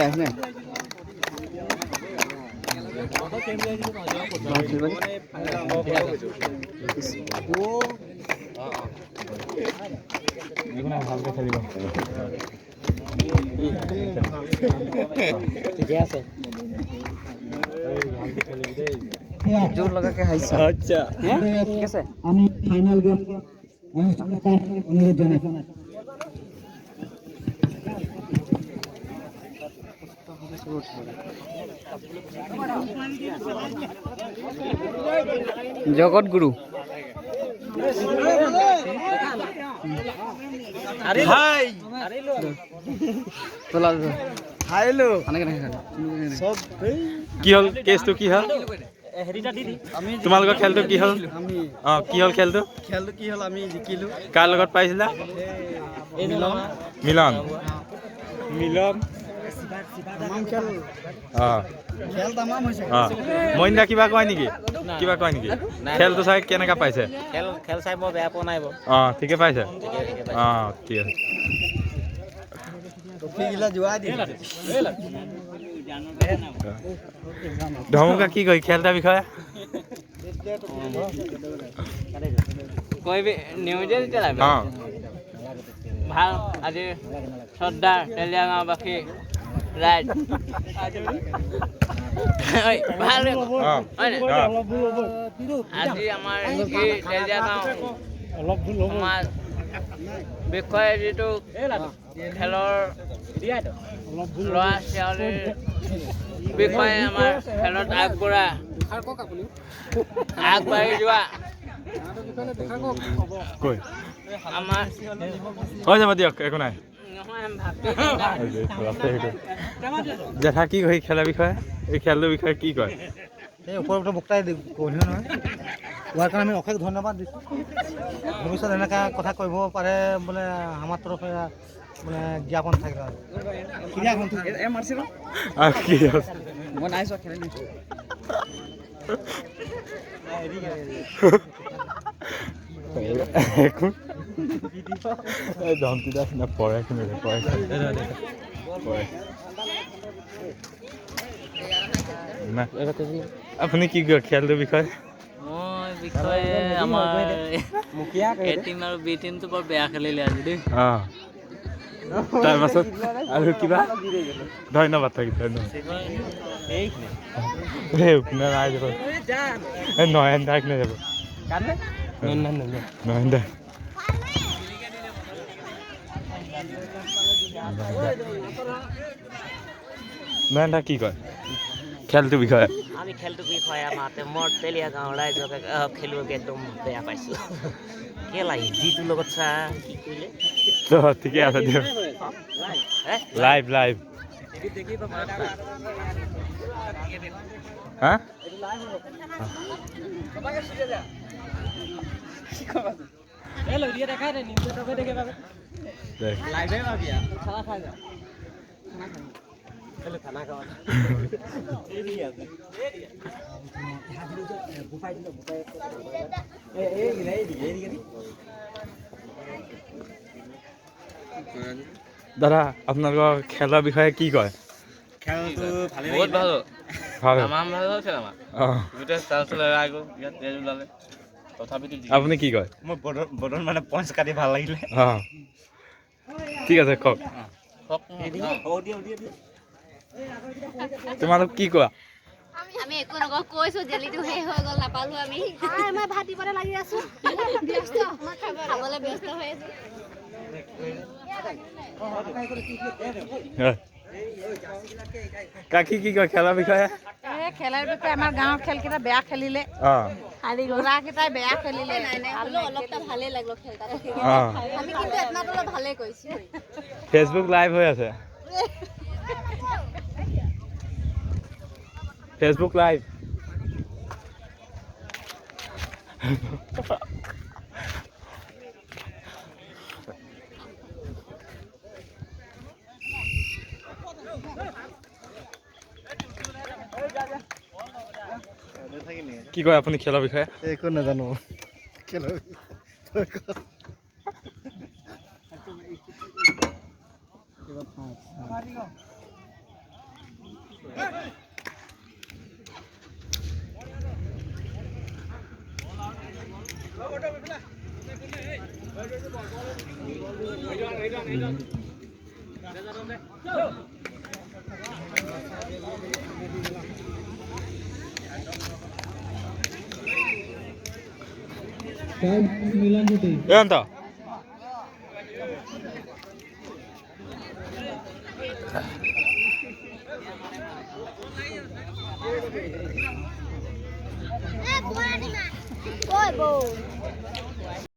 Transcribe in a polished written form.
আসলে ভালকে খেলিব ঠিকে আছে জোর লাগাকে হাইছে আচ্ছা ঠিক আছে আমি ফাইনাল গেম অনুষ্ঠানে অনুরোধ জানাই জগৎ গুরু হাই তোলা হাইলো আনেকে নাকি সব কি হল কেছটো কি হল তোমালোকৰ খেলটো কি হল কি হল খেলটো কি হল আমি জিকিলো কাৰ লগত পাইছিলা মিলন মিলন খেল তামাম হৈছে মইন্দা কিবা কয় নেকি খেলটো চাই কেনেকা পাইছে খেল চাই মই বেয়া পোৱা নাই ঠিকে পাইছে ঠিক আছে টপিগিলা যোৱাই দি ধমকা কি কয় খেলটাৰ বিষয়ে কৈবি নিউজে যেতিয়া লাগে ভাল আজি শ্ৰদ্ধা তেলীয়া গাঁওবাসী ৰাইজ ভাল আজি আমাৰ এই তেলীয়া গাঁও সমাজ বিষয়ে যিটো খেলৰ ল'ৰা ছোৱালীৰ বিষয়ে আমাৰ খেলত আগবাঢ়ি যোৱা কৈ আমাৰ হৈ যাব দিয়ক একো নাই জেঠা কি কয় খেলাৰ বিষয়ে এই খেলটোৰ বিষয়ে কি কয় এই উপযুক্ত বক্তাই কৈছে নহয় কোৱাৰ কাৰণে আমি অশেষ ধন্যবাদ দিছোঁ ভৱিষ্যত এনেকুৱা কথা কৰিব পাৰে বোলে আমাৰ তৰফে মানে জ্ঞাপন থাকিলে আৰু কি আছে মই নাই চোৱা খেলি ধমকি দাস না পড়ে না আপুনি কি কয় খেলটোৰ বিষয়ে মই বিষয়ে আমাৰ এ টিম আৰু বি টিমটো বৰ বেয়া খেলিলে আজি দেই তাৰপাছত আৰু কিবা ধন্যবাদ থাকিল নাই যাব নয়ন দাক নে যাব নয়ন দা নয়ন দা কি কয় খেলটোৰ বিষয়ে আমি খেলটোৰ বিষয়ে আমাৰ মোৰ তেলীয়া গাঁৱৰ ৰাইজক খেলুৱৈকে একদম বেয়া পাইছোঁ কেলা যিটোৰ লগত চা কি কৰিলে ঠিকে আছে দিয়ক লাইভ হা দাদা আপোনালোকৰ খেলৰ বিষয়ে কি কয় খেলটো বহুত ভাল আমাৰ ভাল হৈছে আমাৰ গোটেই চাল ইয়াত তেজ ওলালে তথাপিতো আপুনি কি কয় মোৰ বদন মানে পঞ্চ কাটি ভাল লাগিলে ঠিক আছে কওক তোমালোক কি কোৱা আমি একো নকওঁ কৈছো জেলিটো শেষ হৈ গ'ল নাপালো আমি মই ভাত দিবলৈ লাগি আছো ব্যস্ত খাবলৈ ব্যস্ত হৈ আছো কাকি কি কয় খেলাৰ বিষয়ে খেলাৰ বিষয়ে আমাৰ গাঁৱৰ খেলকেইটা বেয়া খেলিলে হাৰি ল'ৰাকেইটাই বেয়া খেলিলে অলপটা ভালেই লাগলো খেলটা আমি কিন্তু এটনাটো ভালেই কৈছো ফেচবুক লাইভ হৈ আছে ফেচবুক লাইভ কি কয় আপুনি খেলৰ বিষয়ে একো নাজানো খেলৰ ఎంత Oi, bô.